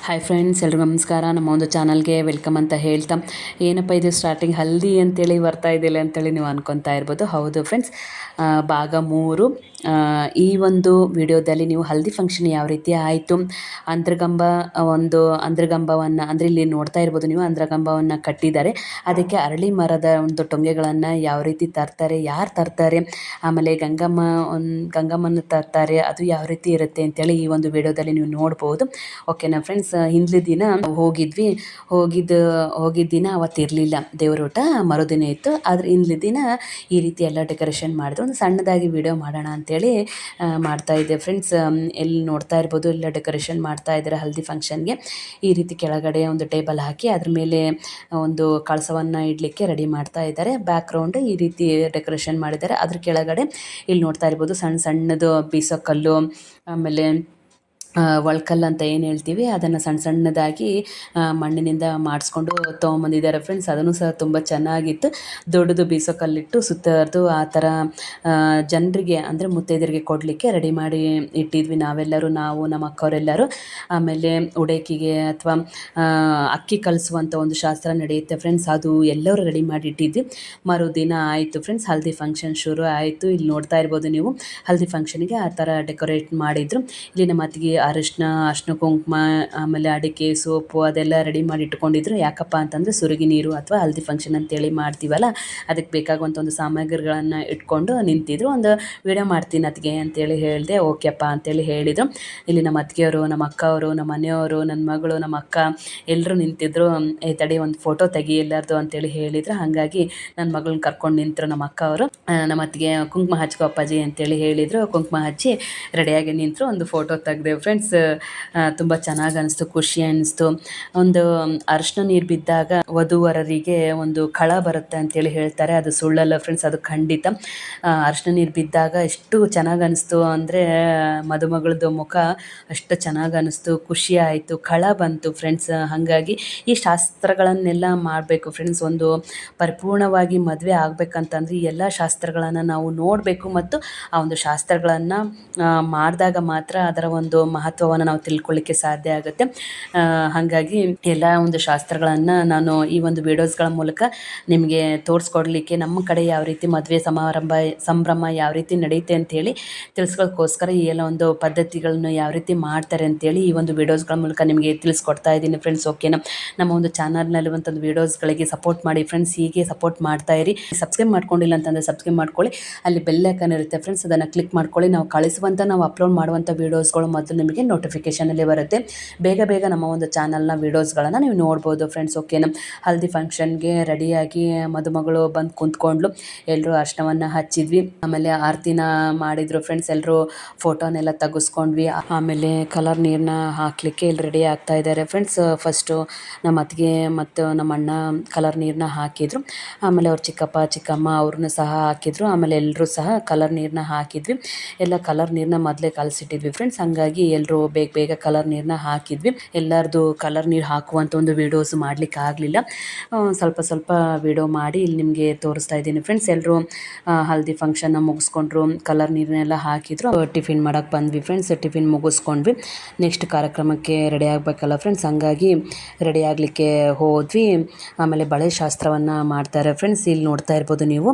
Hi friends, ಎಲ್ರಿಗೂ ನಮಸ್ಕಾರ. ನಮ್ಮ ಒಂದು ಚಾನಲ್ಗೆ ವೆಲ್ಕಮ್ ಅಂತ ಹೇಳ್ತಾ, ಏನಪ್ಪ ಇದು ಸ್ಟಾರ್ಟಿಂಗ್ ಹಲ್ದಿ ಅಂತೇಳಿ ಬರ್ತಾ ಇದ್ದಿಲ್ಲ ಅಂತೇಳಿ ನೀವು ಅನ್ಕೊತಾ ಇರ್ಬೋದು. ಹೌದು ಫ್ರೆಂಡ್ಸ್, ಭಾಗ 3. ಈ ಒಂದು ವಿಡಿಯೋದಲ್ಲಿ ನೀವು ಹಲ್ದಿ ಫಂಕ್ಷನ್ ಯಾವ ರೀತಿ ಆಯಿತು, ಅಂದ್ರಗಂಬವನ್ನು ಅಂದರೆ ಇಲ್ಲಿ ನೋಡ್ತಾ ಇರ್ಬೋದು ನೀವು, ಅಂದ್ರಗಂಬವನ್ನು ಕಟ್ಟಿದ್ದಾರೆ. ಅದಕ್ಕೆ ಅರಳಿ ಮರದ ಒಂದು ಟೊಂಗೆಗಳನ್ನು ಯಾವ ರೀತಿ ತರ್ತಾರೆ, ಯಾರು ತರ್ತಾರೆ, ಆಮೇಲೆ ಗಂಗಮ್ಮನ ತರ್ತಾರೆ, ಅದು ಯಾವ ರೀತಿ ಇರುತ್ತೆ ಅಂತೇಳಿ ಈ ಒಂದು ವಿಡಿಯೋದಲ್ಲಿ ನೀವು ನೋಡ್ಬೋದು. ಓಕೆನಾ ಫ್ರೆಂಡ್ಸ್, ಹಿಂದಿನ ದಿನ ಹೋಗಿದ್ದ ದಿನ ಅವತ್ತಿರಲಿಲ್ಲ ದೇವರೋಟ, ಮರುದಿನ ಇತ್ತು. ಆದರೆ ಹಿಂದಿನ ದಿನ ಈ ರೀತಿ ಎಲ್ಲ ಡೆಕೋರೇಷನ್ ಮಾಡಿದ್ರು. ಒಂದು ಸಣ್ಣದಾಗಿ ವಿಡಿಯೋ ಮಾಡೋಣ ಅಂತೇಳಿ ಮಾಡ್ತಾಯಿದ್ದೆ ಫ್ರೆಂಡ್ಸ್. ಎಲ್ಲಿ ನೋಡ್ತಾ ಇರ್ಬೋದು, ಎಲ್ಲ ಡೆಕೋರೇಷನ್ ಮಾಡ್ತಾ ಇದ್ದಾರೆ ಹಲ್ದಿ ಫಂಕ್ಷನ್ಗೆ. ಈ ರೀತಿ ಕೆಳಗಡೆ ಒಂದು ಟೇಬಲ್ ಹಾಕಿ ಅದ್ರ ಮೇಲೆ ಒಂದು ಕಳಸವನ್ನು ಇಡಲಿಕ್ಕೆ ರೆಡಿ ಮಾಡ್ತಾ ಇದ್ದಾರೆ. ಬ್ಯಾಕ್ ಗ್ರೌಂಡ್ ಈ ರೀತಿ ಡೆಕೋರೇಷನ್ ಮಾಡಿದ್ದಾರೆ. ಅದ್ರ ಕೆಳಗಡೆ ಇಲ್ಲಿ ನೋಡ್ತಾ ಇರ್ಬೋದು ಸಣ್ಣ ಸಣ್ಣದು ಬೀಸೋ ಕಲ್ಲು, ಆಮೇಲೆ ಒಳ್ಕಲ್ಲು ಅಂತ ಏನು ಹೇಳ್ತೀವಿ, ಅದನ್ನು ಸಣ್ಣ ಸಣ್ಣದಾಗಿ ಮಣ್ಣಿನಿಂದ ಮಾಡಿಸ್ಕೊಂಡು ತೊಗೊಂಬಂದಿದ್ದಾರೆ ಫ್ರೆಂಡ್ಸ್. ಅದನ್ನು ಸಹ ತುಂಬ ಚೆನ್ನಾಗಿತ್ತು. ದೊಡ್ಡದು ಬೀಸೋ ಕಲ್ಲಿಟ್ಟು ಸುತ್ತರ್ದು ಆ ಥರ ಜನರಿಗೆ ಅಂದರೆ ಮುತ್ತೈದರಿಗೆ ಕೊಡಲಿಕ್ಕೆ ರೆಡಿ ಮಾಡಿ ಇಟ್ಟಿದ್ವಿ ನಾವು ನಮ್ಮ ಅಕ್ಕವರೆಲ್ಲರೂ. ಆಮೇಲೆ ಉಡೇಕಿಗೆ ಅಥವಾ ಅಕ್ಕಿ ಕಲಿಸುವಂಥ ಒಂದು ಶಾಸ್ತ್ರ ನಡೆಯುತ್ತೆ ಫ್ರೆಂಡ್ಸ್, ಅದು ಎಲ್ಲರೂ ರೆಡಿ ಮಾಡಿ ಇಟ್ಟಿದ್ವಿ. ಮರುದಿನ ಆಯಿತು ಫ್ರೆಂಡ್ಸ್, ಹಲ್ದಿ ಫಂಕ್ಷನ್ ಶುರು ಆಯಿತು. ಇಲ್ಲಿ ನೋಡ್ತಾ ಇರ್ಬೋದು ನೀವು, ಹಲ್ದಿ ಫಂಕ್ಷನಿಗೆ ಆ ಥರ ಡೆಕೋರೇಟ್ ಮಾಡಿದರು. ಇಲ್ಲಿ ನಮ್ಮ ಅತ್ತಿಗೆ ಅರಿಶಿನ ಕುಂಕುಮ, ಆಮೇಲೆ ಅಡಿಕೆ, ಸೋಪು ಅದೆಲ್ಲ ರೆಡಿ ಮಾಡಿ ಇಟ್ಕೊಂಡಿದ್ರು. ಯಾಕಪ್ಪ ಅಂತಂದರೆ ಸುರುಗಿ ನೀರು ಅಥವಾ ಹಲ್ದಿ ಫಂಕ್ಷನ್ ಅಂತೇಳಿ ಮಾಡ್ತೀವಲ್ಲ, ಅದಕ್ಕೆ ಬೇಕಾಗುವಂಥ ಒಂದು ಸಾಮಗ್ರಿಗಳನ್ನು ಇಟ್ಕೊಂಡು ನಿಂತಿದ್ರು. ಒಂದು ವಿಡಿಯೋ ಮಾಡ್ತೀನಿ ಅತ್ತಿಗೆ ಅಂತೇಳಿ ಹೇಳಿದೆ. ಓಕೆಪ್ಪ ಅಂತೇಳಿ ಹೇಳಿದರು. ಇಲ್ಲಿ ನಮ್ಮ ಅತ್ತಿಗೆಯವರು, ನಮ್ಮ ಅಕ್ಕವರು, ನಮ್ಮ ಮನೆಯವರು, ನನ್ನ ಮಗಳು, ನಮ್ಮ ಅಕ್ಕ ಎಲ್ಲರೂ ನಿಂತಿದ್ರು. ತಡಿ ಒಂದು ಫೋಟೋ ತೆಗಿ ಎಲ್ಲರದು ಅಂತೇಳಿ ಹೇಳಿದ್ರು. ಹಾಗಾಗಿ ನನ್ನ ಮಗಳನ್ನ ಕರ್ಕೊಂಡು ನಿಂತರು ನಮ್ಮ ಅಕ್ಕ ಅವರು. ನಮ್ಮ ಅತ್ತಿಗೆ ಕುಂಕುಮ ಹಚ್ಕೋ ಅಪ್ಪಾಜಿ ಅಂತೇಳಿ ಹೇಳಿದರು. ಕುಂಕುಮ ಹಚ್ಚಿ ರೆಡಿಯಾಗಿ ನಿಂತರು. ಒಂದು ಫೋಟೋ ತೆಗ್ದೇವು ಫ್ರೆಂಡ್ಸ್. ತುಂಬ ಚೆನ್ನಾಗಿ ಅನಿಸ್ತು, ಖುಷಿ ಅನ್ನಿಸ್ತು. ಒಂದು ಅರಿಶಿನ ನೀರು ಬಿದ್ದಾಗ ವಧುವರರಿಗೆ ಒಂದು ಕಳ ಬರುತ್ತೆ ಅಂತೇಳಿ ಹೇಳ್ತಾರೆ. ಅದು ಸುಳ್ಳಲ್ಲ ಫ್ರೆಂಡ್ಸ್, ಅದು ಖಂಡಿತ. ಅರಿಶಿನ ನೀರು ಬಿದ್ದಾಗ ಎಷ್ಟು ಚೆನ್ನಾಗಿ ಅನಿಸ್ತು ಅಂದರೆ, ಮದುಮಗಳದ್ದು ಮುಖ ಅಷ್ಟು ಚೆನ್ನಾಗಿ ಅನ್ನಿಸ್ತು, ಖುಷಿ ಆಯಿತು, ಕಳ ಬಂತು ಫ್ರೆಂಡ್ಸ್. ಹಾಗಾಗಿ ಈ ಶಾಸ್ತ್ರಗಳನ್ನೆಲ್ಲ ಮಾಡಬೇಕು ಫ್ರೆಂಡ್ಸ್. ಒಂದು ಪರಿಪೂರ್ಣವಾಗಿ ಮದುವೆ ಆಗಬೇಕಂತಂದ್ರೆ ಈ ಎಲ್ಲ ಶಾಸ್ತ್ರಗಳನ್ನು ನಾವು ನೋಡಬೇಕು, ಮತ್ತು ಆ ಒಂದು ಶಾಸ್ತ್ರಗಳನ್ನು ಮಾಡಿದಾಗ ಮಾತ್ರ ಅದರ ಒಂದು ಮಹತ್ವವನ್ನು ನಾವು ತಿಳ್ಕೊಳ್ಳಿಕ್ಕೆ ಸಾಧ್ಯ ಆಗುತ್ತೆ. ಹಾಗಾಗಿ ಎಲ್ಲ ಒಂದು ಶಾಸ್ತ್ರಗಳನ್ನು ನಾನು ಈ ಒಂದು ವಿಡಿಯೋಸ್ಗಳ ಮೂಲಕ ನಿಮಗೆ ತೋರಿಸ್ಕೊಡ್ಲಿಕ್ಕೆ, ನಮ್ಮ ಕಡೆ ಯಾವ ರೀತಿ ಮದುವೆ ಸಂಭ್ರಮ ಯಾವ ರೀತಿ ನಡೆಯುತ್ತೆ ಅಂಥೇಳಿ ತಿಳಿಸ್ಕೊಳ್ಳೋಕ್ಕೋಸ್ಕರ ಈ ಎಲ್ಲ ಒಂದು ಪದ್ಧತಿಗಳನ್ನು ಯಾವ ರೀತಿ ಮಾಡ್ತಾರೆ ಅಂತೇಳಿ ಈ ಒಂದು ವಿಡಿಯೋಸ್ಗಳ ಮೂಲಕ ನಿಮಗೆ ತಿಳಿಸ್ಕೊಡ್ತಾ ಇದ್ದೀನಿ ಫ್ರೆಂಡ್ಸ್. ಓಕೆನಾ, ನಮ್ಮ ಒಂದು ಚಾನಲ್ನಲ್ಲಿರುವಂಥ ವಿಡಿಯೋಸ್ಗಳಿಗೆ ಸಪೋರ್ಟ್ ಮಾಡಿ ಫ್ರೆಂಡ್ಸ್. ಹೀಗೆ ಸಪೋರ್ಟ್ ಮಾಡ್ತಾ ಇರಿ. ಸಬ್ಸ್ಕ್ರೈಬ್ ಮಾಡ್ಕೊಂಡಿಲ್ಲ ಅಂತಂದರೆ ಸಬ್ಸ್ಕ್ರೈಬ್ ಮಾಡ್ಕೊಳ್ಳಿ. ಅಲ್ಲಿ ಬೆಲ್ ಐಕಾನ್ ಇರುತ್ತೆ ಫ್ರೆಂಡ್ಸ್, ಅದನ್ನು ಕ್ಲಿಕ್ ಮಾಡ್ಕೊಳ್ಳಿ. ನಾವು ನಾವು ಅಪ್ಲೋಡ್ ಮಾಡುವಂಥ ವೀಡಿಯೋಸ್ಗಳು ಮೊದಲು ನಿಮಗೆ ನೋಟಿಫಿಕೇಷನಲ್ಲಿ ಬರುತ್ತೆ. ಬೇಗ ನಮ್ಮ ಒಂದು ಚಾನಲ್ನ ವೀಡಿಯೋಸ್ಗಳನ್ನು ನೀವು ನೋಡ್ಬೋದು ಫ್ರೆಂಡ್ಸ್. ಓಕೆನಾ, ಹಲ್ದಿ ಫಂಕ್ಷನ್ಗೆ ರೆಡಿಯಾಗಿ ಮದುಮಗಳು ಬಂದು ಕುಂತ್ಕೊಂಡ್ಲು. ಎಲ್ಲರೂ ಅರ್ಶನವನ್ನು ಹಚ್ಚಿದ್ವಿ. ಆಮೇಲೆ ಆರತಿನ ಮಾಡಿದರು ಫ್ರೆಂಡ್ಸ್. ಎಲ್ಲರೂ ಫೋಟೋನೆಲ್ಲ ತೆಗೆಸ್ಕೊಂಡ್ವಿ. ಆಮೇಲೆ ಕಲರ್ ನೀರನ್ನ ಹಾಕಲಿಕ್ಕೆ ಇಲ್ಲಿ ರೆಡಿ ಆಗ್ತಾ ಇದ್ದಾರೆ ಫ್ರೆಂಡ್ಸ್. ಫಸ್ಟು ನಮ್ಮ ಅತ್ತಿಗೆ ಮತ್ತು ನಮ್ಮ ಅಣ್ಣ ಕಲರ್ ನೀರನ್ನ ಹಾಕಿದರು. ಆಮೇಲೆ ಅವ್ರ ಚಿಕ್ಕಪ್ಪ ಚಿಕ್ಕಮ್ಮ ಅವ್ರನ್ನೂ ಸಹ ಹಾಕಿದರು. ಆಮೇಲೆ ಎಲ್ಲರೂ ಸಹ ಕಲರ್ ನೀರನ್ನ ಹಾಕಿದ್ವಿ. ಎಲ್ಲ ಕಲರ್ ನೀರನ್ನ ಮೊದಲೇ ಕಲಸಿಟ್ಟಿದ್ವಿ ಫ್ರೆಂಡ್ಸ್. ಹಂಗಾಗಿ ಎಲ್ಲರೂ ಬೇಗ ಕಲರ್ ನೀರನ್ನ ಹಾಕಿದ್ವಿ. ಎಲ್ಲರದು ಕಲರ್ ನೀರು ಹಾಕುವಂಥ ಒಂದು ವೀಡಿಯೋಸ್ ಮಾಡಲಿಕ್ಕೆ ಆಗಲಿಲ್ಲ. ಸ್ವಲ್ಪ ವೀಡಿಯೋ ಮಾಡಿ ಇಲ್ಲಿ ನಿಮಗೆ ತೋರಿಸ್ತಾ ಇದ್ದೀನಿ ಫ್ರೆಂಡ್ಸ್. ಎಲ್ಲರೂ ಹಲ್ದಿ ಫಂಕ್ಷನ್ನ ಮುಗಿಸ್ಕೊಂಡ್ರು, ಕಲರ್ ನೀರನ್ನೆಲ್ಲ ಹಾಕಿದ್ರು. ಟಿಫಿನ್ ಮಾಡೋಕ್ಕೆ ಬಂದ್ವಿ ಫ್ರೆಂಡ್ಸ್. ಟಿಫಿನ್ ಮುಗಿಸ್ಕೊಂಡ್ವಿ. ನೆಕ್ಸ್ಟ್ ಕಾರ್ಯಕ್ರಮಕ್ಕೆ ರೆಡಿ ಆಗಬೇಕಲ್ಲ ಫ್ರೆಂಡ್ಸ್, ಹಂಗಾಗಿ ರೆಡಿ ಆಗಲಿಕ್ಕೆ ಹೋದ್ವಿ. ಆಮೇಲೆ ಬಳೆ ಶಾಸ್ತ್ರವನ್ನು ಮಾಡ್ತಾರೆ ಫ್ರೆಂಡ್ಸ್. ಇಲ್ಲಿ ನೋಡ್ತಾ ಇರ್ಬೋದು ನೀವು,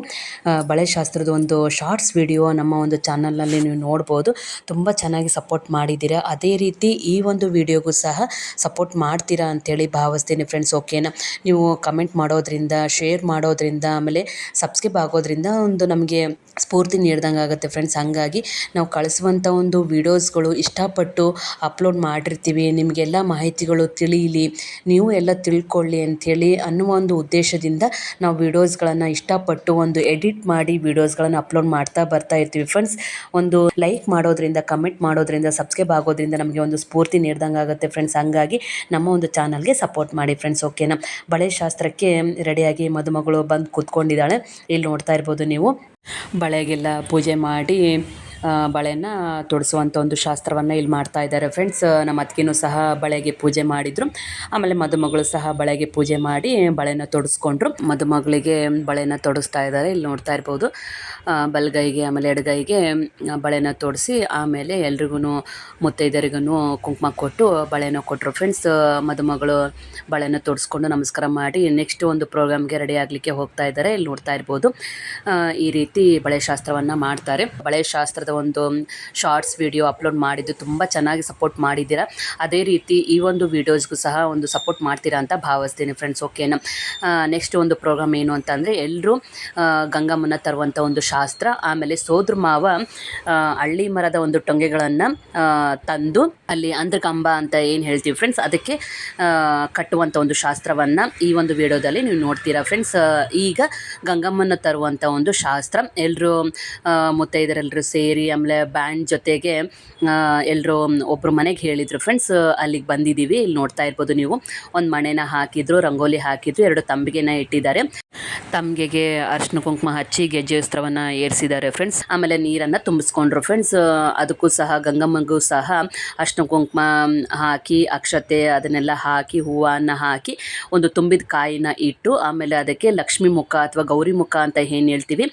ಬಳೆ ಶಾಸ್ತ್ರದ ಒಂದು ಶಾರ್ಟ್ಸ್ ವಿಡಿಯೋ ನಮ್ಮ ಒಂದು ಚಾನಲ್ನಲ್ಲಿ ನೀವು ನೋಡ್ಬೋದು. ತುಂಬ ಚೆನ್ನಾಗಿ ಸಪೋರ್ಟ್ ಮಾಡಿದ್ದೀರಾ. ಅದೇ ರೀತಿ ಈ ಒಂದು ವಿಡಿಯೋಗೂ ಸಹ ಸಪೋರ್ಟ್ ಮಾಡ್ತೀರಾ ಅಂಥೇಳಿ ಭಾವಿಸ್ತೀನಿ ಫ್ರೆಂಡ್ಸ್. ಓಕೆನಾ, ನೀವು ಕಮೆಂಟ್ ಮಾಡೋದ್ರಿಂದ, ಶೇರ್ ಮಾಡೋದ್ರಿಂದ, ಆಮೇಲೆ ಸಬ್ಸ್ಕ್ರೈಬ್ ಆಗೋದ್ರಿಂದ ಒಂದು ನಮಗೆ ಸ್ಫೂರ್ತಿ ನೀಡ್ದಂಗೆ ಆಗುತ್ತೆ ಫ್ರೆಂಡ್ಸ್. ಹಾಗಾಗಿ ನಾವು ಕಳಿಸುವಂಥ ಒಂದು ವೀಡಿಯೋಸ್ಗಳು ಇಷ್ಟಪಟ್ಟು ಅಪ್ಲೋಡ್ ಮಾಡಿರ್ತೀವಿ. ನಿಮಗೆಲ್ಲ ಮಾಹಿತಿಗಳು ತಿಳಿಯಲಿ, ನೀವು ಎಲ್ಲ ತಿಳ್ಕೊಳ್ಳಿ ಅಂಥೇಳಿ ಅನ್ನುವ ಒಂದು ಉದ್ದೇಶದಿಂದ ನಾವು ವೀಡಿಯೋಸ್ಗಳನ್ನು ಇಷ್ಟಪಟ್ಟು ಒಂದು ಎಡಿಟ್ ಮಾಡಿ ವೀಡಿಯೋಸ್ಗಳನ್ನು ಅಪ್ಲೋಡ್ ಮಾಡ್ತಾ ಬರ್ತಾ ಇರ್ತೀವಿ ಫ್ರೆಂಡ್ಸ್. ಒಂದು ಲೈಕ್ ಮಾಡೋದ್ರಿಂದ, ಕಮೆಂಟ್ ಮಾಡೋದ್ರಿಂದ, ಸಬ್ಸ್ಕ್ರೈಬ್ ಆಗೋದ್ರಿಂದ ನಮಗೆ ಒಂದು ಸ್ಫೂರ್ತಿ ನೀಡ್ದಂಗೆ ಆಗುತ್ತೆ ಫ್ರೆಂಡ್ಸ್. ಹಾಗಾಗಿ ನಮ್ಮ ಒಂದು ಚಾನಲ್ಗೆ ಸಪೋರ್ಟ್ ಮಾಡಿ ಫ್ರೆಂಡ್ಸ್. ಓಕೆನಾ, ಬಳೆ ಶಾಸ್ತ್ರಕ್ಕೆ ರೆಡಿಯಾಗಿ ಮದುಮಗಳು ಬಂದು ಕೂತ್ಕೊಂಡಿದ್ದಾಳೆ. ಇಲ್ಲಿ ನೋಡ್ತಾ ಇರ್ಬೋದು ನೀವು, ಬಳೆಗೆಲ್ಲ ಪೂಜೆ ಮಾಡಿ ಬಳೆನ ತೊಡಿಸುವಂಥ ಒಂದು ಶಾಸ್ತ್ರವನ್ನು ಇಲ್ಲಿ ಮಾಡ್ತಾ ಇದ್ದಾರೆ ಫ್ರೆಂಡ್ಸ್. ನಮ್ಮ ಅತ್ತಿಗೆನೂ ಸಹ ಬಳೆಗೆ ಪೂಜೆ ಮಾಡಿದರು. ಆಮೇಲೆ ಮದುಮಗಳು ಸಹ ಬಳೆಗೆ ಪೂಜೆ ಮಾಡಿ ಬಳೆನ ತೊಡಿಸ್ಕೊಂಡ್ರು. ಮದುಮಗಳಿಗೆ ಬಳೆನ ತೊಡಿಸ್ತಾ ಇದ್ದಾರೆ, ಇಲ್ಲಿ ನೋಡ್ತಾ ಇರ್ಬೋದು. ಬಲಗೈಗೆ ಆಮೇಲೆ ಎಡಗೈಗೆ ಬಳೆನ ತೊಡಿಸಿ ಆಮೇಲೆ ಎಲ್ರಿಗೂ ಮುತ್ತೈದರಿಗೂ ಕುಂಕುಮ ಕೊಟ್ಟು ಬಳೆನ ಕೊಟ್ಟರು ಫ್ರೆಂಡ್ಸ್. ಮದುಮಗಳು ಬಳೆನ ತೊಡಿಸ್ಕೊಂಡು ನಮಸ್ಕಾರ ಮಾಡಿ ನೆಕ್ಸ್ಟ್ ಒಂದು ಪ್ರೋಗ್ರಾಮ್ಗೆ ರೆಡಿ ಆಗಲಿಕ್ಕೆ ಹೋಗ್ತಾ ಇದ್ದಾರೆ, ಇಲ್ಲಿ ನೋಡ್ತಾ ಇರ್ಬೋದು. ಈ ರೀತಿ ಬಳೆ ಶಾಸ್ತ್ರವನ್ನು ಮಾಡ್ತಾರೆ. ಬಳೆ ಶಾಸ್ತ್ರದ ಒಂದು ಶಾರ್ಟ್ಸ್ ವಿಡಿಯೋ ಅಪ್ಲೋಡ್ ಮಾಡಿದ್ದು ತುಂಬ ಚೆನ್ನಾಗಿ ಸಪೋರ್ಟ್ ಮಾಡಿದ್ದೀರಾ. ಅದೇ ರೀತಿ ಈ ಒಂದು ವೀಡಿಯೋಸ್ಗೂ ಸಹ ಒಂದು ಸಪೋರ್ಟ್ ಮಾಡ್ತೀರಾ ಅಂತ ಭಾವಿಸ್ತೀನಿ ಫ್ರೆಂಡ್ಸ್. ಓಕೆನಾ. ನೆಕ್ಸ್ಟ್ ಒಂದು ಪ್ರೋಗ್ರಾಮ್ ಏನು ಅಂತಂದರೆ ಎಲ್ಲರೂ ಗಂಗಮ್ಮನ ತರುವಂಥ ಒಂದು ಶಾಸ್ತ್ರ. ಆಮೇಲೆ ಸೋದ್ರ ಮಾವ ಹಳ್ಳಿ ಮರದ ಒಂದು ಟೊಂಗೆಗಳನ್ನು ತಂದು ಅಲ್ಲಿ ಅಂದ್ರಕಂಬ ಅಂತ ಏನು ಹೇಳ್ತೀವಿ ಫ್ರೆಂಡ್ಸ್, ಅದಕ್ಕೆ ಕಟ್ಟುವಂಥ ಒಂದು ಶಾಸ್ತ್ರವನ್ನು ಈ ಒಂದು ವಿಡಿಯೋದಲ್ಲಿ ನೀವು ನೋಡ್ತೀರಾ ಫ್ರೆಂಡ್ಸ್. ಈಗ ಗಂಗಮ್ಮನ ತರುವಂಥ ಒಂದು ಶಾಸ್ತ್ರ ಎಲ್ಲರೂ ಮುತ್ತೈದರೆಲ್ಲರೂ ಸೇರಿ ಆಮೇಲೆ ಬ್ಯಾಂಡ್ ಜೊತೆಗೆ ಎಲ್ಲರೂ ಒಬ್ಬರು ಮನೆಗೆ ಹೇಳಿದರು ಫ್ರೆಂಡ್ಸ್. ಅಲ್ಲಿಗೆ ಬಂದಿದ್ದೀವಿ, ಇಲ್ಲಿ ನೋಡ್ತಾ ಇರ್ಬೋದು ನೀವು. ಒಂದು ಮಣೆನ ಹಾಕಿದ್ರು, ರಂಗೋಲಿ ಹಾಕಿದ್ರು, 2 ತಂಬಿಗೆನ ಇಟ್ಟಿದ್ದಾರೆ. ತಂಬಿಗೆಗೆ ಅರ್ಶಿನ ಕುಂಕುಮ ಹಚ್ಚಿ ಗೆಜ್ಜೆ ವಸ್ತ್ರವನ್ನು ಏರಿಸಿದ್ದಾರೆ ಫ್ರೆಂಡ್ಸ್. ಆಮೇಲೆ ನೀರನ್ನು ತುಂಬಿಸ್ಕೊಂಡ್ರು ಫ್ರೆಂಡ್ಸ್. ಅದಕ್ಕೂ ಸಹ ಗಂಗಮ್ಮಗೂ ಸಹ ಅರ್ಶಿನ ಕುಂಕುಮ ಹಾಕಿ ಅಕ್ಷತೆ ಅದನ್ನೆಲ್ಲ ಹಾಕಿ ಹೂವನ್ನು ಹಾಕಿ ಒಂದು ತುಂಬಿದ ಕಾಯಿನ ಇಟ್ಟು ಆಮೇಲೆ ಅದಕ್ಕೆ ಲಕ್ಷ್ಮಿ ಮುಖ ಅಥವಾ ಗೌರಿ ಮುಖ ಅಂತ ಏನು ಹೇಳ್ತೀವಿ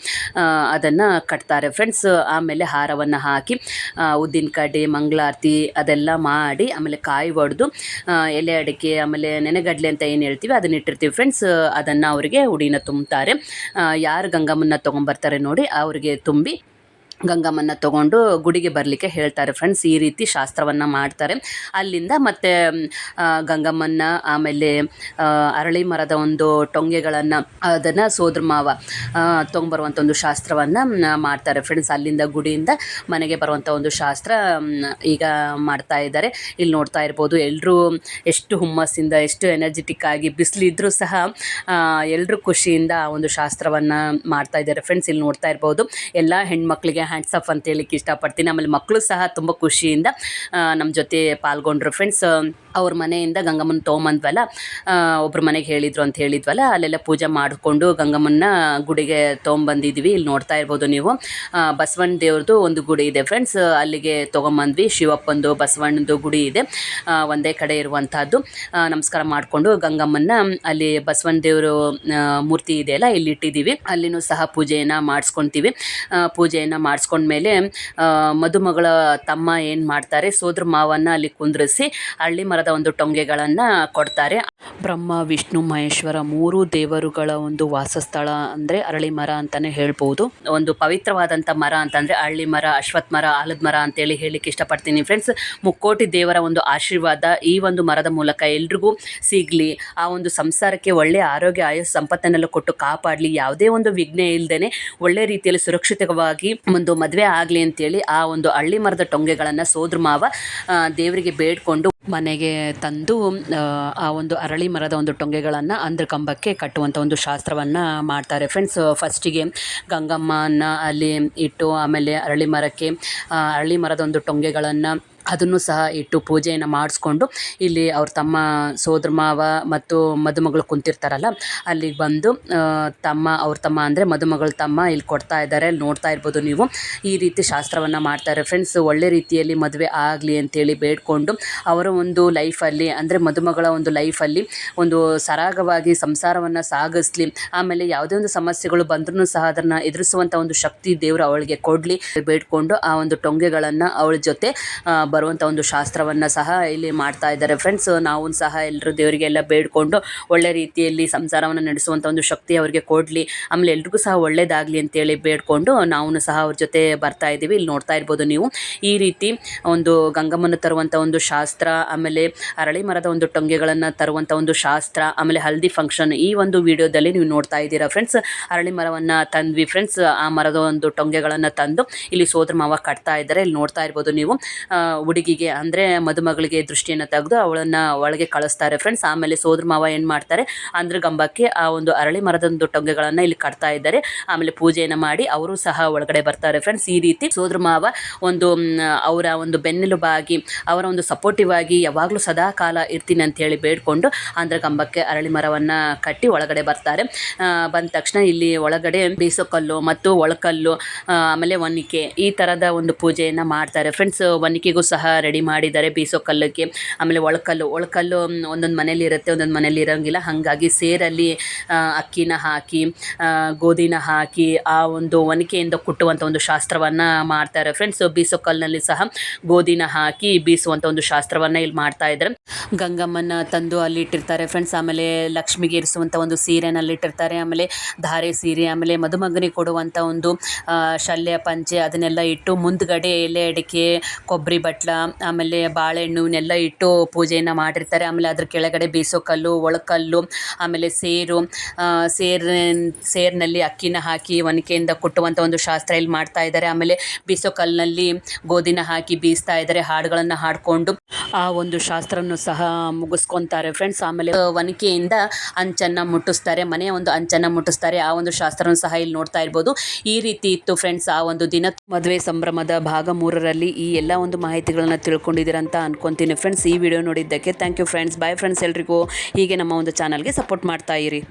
ಅದನ್ನು ಕಟ್ತಾರೆ ಫ್ರೆಂಡ್ಸ್. ಆಮೇಲೆ ಹಾರವನ್ನು ಹಾಕಿ ಉದ್ದಿನ ಕಡ್ಡಿ ಮಂಗಳಾರತಿ ಅದೆಲ್ಲ ಮಾಡಿ ಆಮೇಲೆ ಕಾಯಿ ಒಡೆದು ಎಲೆ ಅಡಿಕೆ ಆಮೇಲೆ ನೆನೆಗಡಲೆ ಅಂತ ಏನು ಹೇಳ್ತೀವಿ ಅದನ್ನ ಇಟ್ಟಿರ್ತೀವಿ ಫ್ರೆಂಡ್ಸ್. ಅದನ್ನು ಅವರಿಗೆ ಉಡಿನ ತುಂಬ್ತಾರೆ. ಯಾರು ಗಂಗಮ್ಮನ ತೊಗೊಂಬರ್ತಾರೆ ನೋಡಿ ಅವರಿಗೆ ತುಂಬಿ ಗಂಗಮ್ಮನ ತೊಗೊಂಡು ಗುಡಿಗೆ ಬರಲಿಕ್ಕೆ ಹೇಳ್ತಾರೆ ಫ್ರೆಂಡ್ಸ್. ಈ ರೀತಿ ಶಾಸ್ತ್ರವನ್ನು ಮಾಡ್ತಾರೆ. ಅಲ್ಲಿಂದ ಮತ್ತೆ ಗಂಗಮ್ಮನ ಆಮೇಲೆ ಅರಳಿ ಮರದ ಒಂದು ಟೊಂಗೆಗಳನ್ನು ಅದನ್ನು ಸೋದ್ರ ಮಾವ ತೊಗೊಂಬರುವಂಥ ಒಂದು ಶಾಸ್ತ್ರವನ್ನು ಮಾಡ್ತಾರೆ ಫ್ರೆಂಡ್ಸ್. ಅಲ್ಲಿಂದ ಗುಡಿಯಿಂದ ಮನೆಗೆ ಬರುವಂಥ ಒಂದು ಶಾಸ್ತ್ರ ಈಗ ಮಾಡ್ತಾ ಇದ್ದಾರೆ. ಇಲ್ಲಿ ನೋಡ್ತಾ ಇರ್ಬೋದು ಎಲ್ಲರೂ ಎಷ್ಟು ಹುಮ್ಮಸ್ಸಿಂದ ಎಷ್ಟು ಎನರ್ಜೆಟಿಕ್ ಆಗಿ ಬಿಸಿಲಿದ್ರೂ ಸಹ ಎಲ್ಲರೂ ಖುಷಿಯಿಂದ ಆ ಒಂದು ಶಾಸ್ತ್ರವನ್ನು ಮಾಡ್ತಾ ಇದ್ದಾರೆ ಫ್ರೆಂಡ್ಸ್. ಇಲ್ಲಿ ನೋಡ್ತಾ ಇರ್ಬೋದು ಎಲ್ಲ ಹೆಣ್ಮಕ್ಳಿಗೆ ಹ್ಯಾಂಡ್ಸ್ ಆಫ್ ಅಂತ ಹೇಳಿಕ್ಕೆ ಇಷ್ಟಪಡ್ತೀನಿ. ಆಮೇಲೆ ಮಕ್ಕಳು ಸಹ ತುಂಬ ಖುಷಿಯಿಂದ ನಮ್ಮ ಜೊತೆ ಪಾಲ್ಗೊಂಡ್ರು ಫ್ರೆಂಡ್ಸ್. ಅವ್ರ ಮನೆಯಿಂದ ಗಂಗಮ್ಮನ ತೊಗೊಂಬಂದ್ವಲ್ಲ, ಒಬ್ಬರು ಮನೆಗೆ ಹೇಳಿದರು ಅಂತ ಹೇಳಿದ್ವಲ್ಲ, ಅಲ್ಲೆಲ್ಲ ಪೂಜೆ ಮಾಡಿಕೊಂಡು ಗಂಗಮ್ಮನ ಗುಡಿಗೆ ತೊಗೊಂಬಂದಿದ್ವಿ. ಇಲ್ಲಿ ನೋಡ್ತಾ ಇರ್ಬೋದು ನೀವು. ಬಸವಣ್ಣ ದೇವ್ರದ್ದು ಒಂದು ಗುಡಿ ಇದೆ ಫ್ರೆಂಡ್ಸ್, ಅಲ್ಲಿಗೆ ತೊಗೊಂಬಂದ್ವಿ. ಶಿವಪ್ಪಂದು ಬಸವಣ್ಣದು ಗುಡಿ ಇದೆ, ಒಂದೇ ಕಡೆ ಇರುವಂಥದ್ದು. ನಮಸ್ಕಾರ ಮಾಡಿಕೊಂಡು ಗಂಗಮ್ಮನ ಅಲ್ಲಿ ಬಸವಣ್ಣ ದೇವರು ಮೂರ್ತಿ ಇದೆಯಲ್ಲ ಇಲ್ಲಿ ಇಟ್ಟಿದ್ದೀವಿ. ಅಲ್ಲಿನೂ ಸಹ ಪೂಜೆಯನ್ನು ಮಾಡಿಸ್ಕೊತೀವಿ. ಪೂಜೆಯನ್ನು ಮಾಡಿಸ್ಕೊಂಡ್ಮೇಲೆ ಮದುಮಗಳ ತಮ್ಮ ಏನು ಮಾಡ್ತಾರೆ, ಸೋದ್ರ ಮಾವನ್ನ ಅಲ್ಲಿ ಕುಂದ್ರಿಸಿ ಹಳ್ಳಿ ಮರದ ಒಂದು ಟೊಂಗೆಗಳನ್ನು ಕೊಡ್ತಾರೆ. ಬ್ರಹ್ಮ ವಿಷ್ಣು ಮಹೇಶ್ವರ 3 ದೇವರುಗಳ ಒಂದು ವಾಸಸ್ಥಳ ಅಂದರೆ ಅರಳಿ ಮರ ಅಂತಲೇ ಹೇಳ್ಬೋದು. ಒಂದು ಪವಿತ್ರವಾದಂಥ ಮರ ಅಂತಂದರೆ ಹಳ್ಳಿ ಮರ, ಅಶ್ವತ್ಥ ಮರ, ಆಲದ ಮರ ಅಂತೇಳಿ ಹೇಳಲಿಕ್ಕೆ ಇಷ್ಟಪಡ್ತೀನಿ ಫ್ರೆಂಡ್ಸ್. ಮುಕ್ಕೋಟಿ ದೇವರ ಒಂದು ಆಶೀರ್ವಾದ ಈ ಒಂದು ಮರದ ಮೂಲಕ ಎಲ್ರಿಗೂ ಸಿಗಲಿ, ಆ ಒಂದು ಸಂಸಾರಕ್ಕೆ ಒಳ್ಳೆಯ ಆರೋಗ್ಯ ಆಯುಷ್ ಸಂಪತ್ತನ್ನೆಲ್ಲ ಕೊಟ್ಟು ಕಾಪಾಡಲಿ, ಯಾವುದೇ ಒಂದು ವಿಘ್ನ ಇಲ್ಲದೇ ಒಳ್ಳೆ ರೀತಿಯಲ್ಲಿ ಸುರಕ್ಷಿತವಾಗಿ ಒಂದು ಮದುವೆ ಆಗಲಿ ಅಂತೇಳಿ ಆ ಒಂದು ಹಳ್ಳಿ ಮರದ ಟೊಂಗೆಗಳನ್ನು ಸೋದ್ರ ಮಾವ ದೇವರಿಗೆ ಬೇಡ್ಕೊಂಡು ಮನೆಗೆ ತಂದು ಆ ಒಂದು ಅರಳಿ ಮರದ ಒಂದು ಟೊಂಗೆಗಳನ್ನು ಅಂದ್ರ ಕಂಬಕ್ಕೆ ಕಟ್ಟುವಂಥ ಒಂದು ಶಾಸ್ತ್ರವನ್ನು ಮಾಡ್ತಾರೆ ಫ್ರೆಂಡ್ಸ್. ಫಸ್ಟಿಗೆ ಗಂಗಮ್ಮನ ಅಲ್ಲಿ ಇಟ್ಟು ಆಮೇಲೆ ಅರಳಿ ಮರದ ಒಂದು ಟೊಂಗೆಗಳನ್ನು ಅದನ್ನು ಸಹ ಇಟ್ಟು ಪೂಜೆಯನ್ನು ಮಾಡಿಸ್ಕೊಂಡು ಇಲ್ಲಿ ಅವ್ರ ತಮ್ಮ ಸೋದ್ರ ಮಾವ ಮತ್ತು ಮದುಮಗಳು ಕುಂತಿರ್ತಾರಲ್ಲ ಅಲ್ಲಿಗೆ ಬಂದು ಅವ್ರ ತಮ್ಮ ಅಂದರೆ ಮದುಮಗಳ ತಮ್ಮ ಇಲ್ಲಿ ಕೊಡ್ತಾ ಇದ್ದಾರೆ. ಅಲ್ಲಿ ನೋಡ್ತಾ ಇರ್ಬೋದು ನೀವು. ಈ ರೀತಿ ಶಾಸ್ತ್ರವನ್ನು ಮಾಡ್ತಾರೆ ಫ್ರೆಂಡ್ಸ್. ಒಳ್ಳೆ ರೀತಿಯಲ್ಲಿ ಮದುವೆ ಆಗಲಿ ಅಂತೇಳಿ ಬೇಡ್ಕೊಂಡು ಅವರ ಒಂದು ಲೈಫಲ್ಲಿ ಅಂದರೆ ಮದುಮಗಳ ಒಂದು ಲೈಫಲ್ಲಿ ಒಂದು ಸರಾಗವಾಗಿ ಸಂಸಾರವನ್ನು ಸಾಗಿಸ್ಲಿ, ಆಮೇಲೆ ಯಾವುದೇ ಒಂದು ಸಮಸ್ಯೆಗಳು ಬಂದ್ರೂ ಸಹ ಅದನ್ನು ಎದುರಿಸುವಂಥ ಒಂದು ಶಕ್ತಿ ದೇವರು ಅವಳಿಗೆ ಕೊಡಲಿ ಬೇಡ್ಕೊಂಡು ಆ ಒಂದು ಟೊಂಗೆಗಳನ್ನು ಅವಳ ಜೊತೆ ಬರುವಂಥ ಒಂದು ಶಾಸ್ತ್ರವನ್ನು ಸಹ ಇಲ್ಲಿ ಮಾಡ್ತಾ ಇದ್ದಾರೆ ಫ್ರೆಂಡ್ಸ್. ನಾವು ಸಹ ಎಲ್ಲರೂ ದೇವರಿಗೆಲ್ಲ ಬೇಡ್ಕೊಂಡು ಒಳ್ಳೆ ರೀತಿಯಲ್ಲಿ ಸಂಸಾರವನ್ನು ನಡೆಸುವಂಥ ಒಂದು ಶಕ್ತಿ ಅವರಿಗೆ ಕೊಡಲಿ, ಆಮೇಲೆ ಎಲ್ರಿಗೂ ಸಹ ಒಳ್ಳೇದಾಗಲಿ ಅಂತೇಳಿ ಬೇಡ್ಕೊಂಡು ನಾವು ಸಹ ಅವ್ರ ಜೊತೆ ಬರ್ತಾ ಇದ್ದೀವಿ. ಇಲ್ಲಿ ನೋಡ್ತಾ ಇರ್ಬೋದು ನೀವು. ಈ ರೀತಿ ಒಂದು ಗಂಗಮ್ಮನ ತರುವಂಥ ಒಂದು ಶಾಸ್ತ್ರ, ಆಮೇಲೆ ಅರಳಿ ಮರದ ಒಂದು ಟೊಂಗೆಗಳನ್ನು ತರುವಂಥ ಒಂದು ಶಾಸ್ತ್ರ, ಆಮೇಲೆ ಹಲ್ದಿ ಫಂಕ್ಷನ್ ಈ ಒಂದು ವಿಡಿಯೋದಲ್ಲಿ ನೀವು ನೋಡ್ತಾ ಇದ್ದೀರಾ ಫ್ರೆಂಡ್ಸ್. ಅರಳಿ ಮರವನ್ನು ತಂದ್ವಿ ಫ್ರೆಂಡ್ಸ್. ಆ ಮರದ ಒಂದು ಟೊಂಗೆಗಳನ್ನು ತಂದು ಇಲ್ಲಿ ಸೋದ್ರ ಮಾವ ಕಟ್ತಾ ಇದ್ದಾರೆ. ಇಲ್ಲಿ ನೋಡ್ತಾ ಇರ್ಬೋದು ನೀವು. ಹುಡುಗಿಗೆ ಅಂದರೆ ಮದುಮಗಳಿಗೆ ದೃಷ್ಟಿಯನ್ನು ತೆಗೆದು ಅವಳನ್ನು ಒಳಗೆ ಕಳಿಸ್ತಾರೆ ಫ್ರೆಂಡ್ಸ್. ಆಮೇಲೆ ಸೋದರ ಮಾವ ಏನು ಮಾಡ್ತಾರೆ ಅಂದ್ರೆ ಗಂಬಕ್ಕೆ ಆ ಒಂದು ಅರಳಿ ಮರದೊಂದು ಟೊಂಗೆಗಳನ್ನು ಇಲ್ಲಿ ಕಟ್ತಾ ಇದ್ದಾರೆ. ಆಮೇಲೆ ಪೂಜೆಯನ್ನು ಮಾಡಿ ಅವರು ಸಹ ಒಳಗಡೆ ಬರ್ತಾರೆ ಫ್ರೆಂಡ್ಸ್. ಈ ರೀತಿ ಸೋದರ ಮಾವ ಒಂದು ಅವರ ಒಂದು ಬೆನ್ನೆಲುಬಾಗಿ ಅವರ ಒಂದು ಸಪೋರ್ಟಿವ್ ಆಗಿ ಯಾವಾಗಲೂ ಸದಾ ಕಾಲ ಇರ್ತೀನಿ ಅಂತ ಹೇಳಿ ಬೇಡ್ಕೊಂಡು ಅಂದ್ರೆ ಗಂಬಕ್ಕೆ ಅರಳಿ ಮರವನ್ನು ಕಟ್ಟಿ ಒಳಗಡೆ ಬರ್ತಾರೆ. ಬಂದ ತಕ್ಷಣ ಇಲ್ಲಿ ಒಳಗಡೆ ಬೀಸೋಕಲ್ಲು ಮತ್ತು ಒಳಕಲ್ಲು ಆಮೇಲೆ ಒನ್ನಿಕೆ ಈ ಥರದ ಒಂದು ಪೂಜೆಯನ್ನು ಮಾಡ್ತಾರೆ ಫ್ರೆಂಡ್ಸ್. ಒನ್ನಿಕೆಗೂ ಸಹ ರೆಡಿ ಮಾಡಿದ್ದಾರೆ ಬೀಸೋಕಲ್ಲಕ್ಕೆ. ಆಮೇಲೆ ಒಳಕಲ್ಲು ಒಂದೊಂದು ಮನೇಲಿ ಇರುತ್ತೆ, ಒಂದೊಂದು ಮನೇಲಿ ಇರೋಂಗಿಲ್ಲ. ಹಾಗಾಗಿ ಸೇರಲ್ಲಿ ಅಕ್ಕಿನ ಹಾಕಿ ಗೋಧಿನ ಹಾಕಿ ಆ ಒಂದು ಒನಕೆಯಿಂದ ಕುಟ್ಟುವಂಥ ಒಂದು ಶಾಸ್ತ್ರವನ್ನು ಮಾಡ್ತಾರೆ ಫ್ರೆಂಡ್ಸ್. ಬೀಸೋಕಲ್ಲಿನಲ್ಲಿ ಸಹ ಗೋಧಿನ ಹಾಕಿ ಬೀಸುವಂಥ ಒಂದು ಶಾಸ್ತ್ರವನ್ನು ಇಲ್ಲಿ ಮಾಡ್ತಾ ಇದ್ದಾರೆ. ಗಂಗಮ್ಮನ ತಂದು ಅಲ್ಲಿ ಇಟ್ಟಿರ್ತಾರೆ ಫ್ರೆಂಡ್ಸ್. ಆಮೇಲೆ ಲಕ್ಷ್ಮಿಗೆ ಇರಿಸುವಂಥ ಒಂದು ಸೀರೆನಲ್ಲಿ ಇಟ್ಟಿರ್ತಾರೆ. ಆಮೇಲೆ ಧಾರೆ ಸೀರೆ, ಆಮೇಲೆ ಮದುಮಗನಿಗೆ ಕೊಡುವಂಥ ಒಂದು ಶಲ್ಯ ಪಂಚೆ ಅದನ್ನೆಲ್ಲ ಇಟ್ಟು ಮುಂದ್ಗಡೆ ಎಲೆ ಅಡಿಕೆ ಕೊಬ್ಬರಿ ಬಟ್ಲ ಆಮೇಲೆ ಬಾಳೆಹಣ್ಣು ಇವನ್ನೆಲ್ಲ ಇಟ್ಟು ಪೂಜೆಯನ್ನು ಮಾಡಿರ್ತಾರೆ. ಆಮೇಲೆ ಅದ್ರ ಕೆಳಗಡೆ ಬೀಸೋಕಲ್ಲು, ಒಳಕಲ್ಲು, ಆಮೇಲೆ ಸೇರಿನಲ್ಲಿ ಅಕ್ಕಿನ ಹಾಕಿ ಒನಕೆಯಿಂದ ಕುಟ್ಟುವಂಥ ಒಂದು ಶಾಸ್ತ್ರ ಇಲ್ಲಿ ಮಾಡ್ತಾ ಇದ್ದಾರೆ. ಆಮೇಲೆ ಬೀಸೋಕಲ್ಲಿನಲ್ಲಿ ಗೋಧಿನ ಹಾಕಿ ಬೀಸ್ತಾ ಇದ್ದಾರೆ. ಹಾಡುಗಳನ್ನು ಹಾಡಿಕೊಂಡು ಆ ಒಂದು ಶಾಸ್ತ್ರವನ್ನು ಸಹ ಮುಗಿಸ್ಕೊತಾರೆ ಫ್ರೆಂಡ್ಸ್. ಆಮೇಲೆ ಒನಕೆಯಿಂದ ಅಂಚನ್ನು ಮುಟ್ಟಿಸ್ತಾರೆ, ಮನೆಯ ಒಂದು ಅಂಚನ್ನು ಮುಟ್ಟಿಸ್ತಾರೆ. ಆ ಒಂದು ಶಾಸ್ತ್ರವನ್ನು ಸಹ ಇಲ್ಲಿ ನೋಡ್ತಾ ಇರ್ಬೋದು. ಈ ರೀತಿ ಇತ್ತು ಫ್ರೆಂಡ್ಸ್ ಆ ಒಂದು ದಿನ. ಮದುವೆ ಸಂಭ್ರಮದ ಭಾಗ 3ರಲ್ಲಿ ಈ ಎಲ್ಲ ಒಂದು ಮಾಹಿತಿಗಳನ್ನು ತಿಳ್ಕೊಂಡಿದ್ದೀರಾ ಅಂತ ಅನ್ಕೊತೀನಿ ಫ್ರೆಂಡ್ಸ್. ಈ ವಿಡಿಯೋ ನೋಡಿದ್ದಕ್ಕೆ thank you friends. Bye friends. ಎಲ್ರಿಗೂ ಹೀಗೆ ನಮ್ಮ ಒಂದು ಚಾನಲ್ಗೆ ಸಪೋರ್ಟ್ ಮಾಡ್ತಾ ಇರಿ.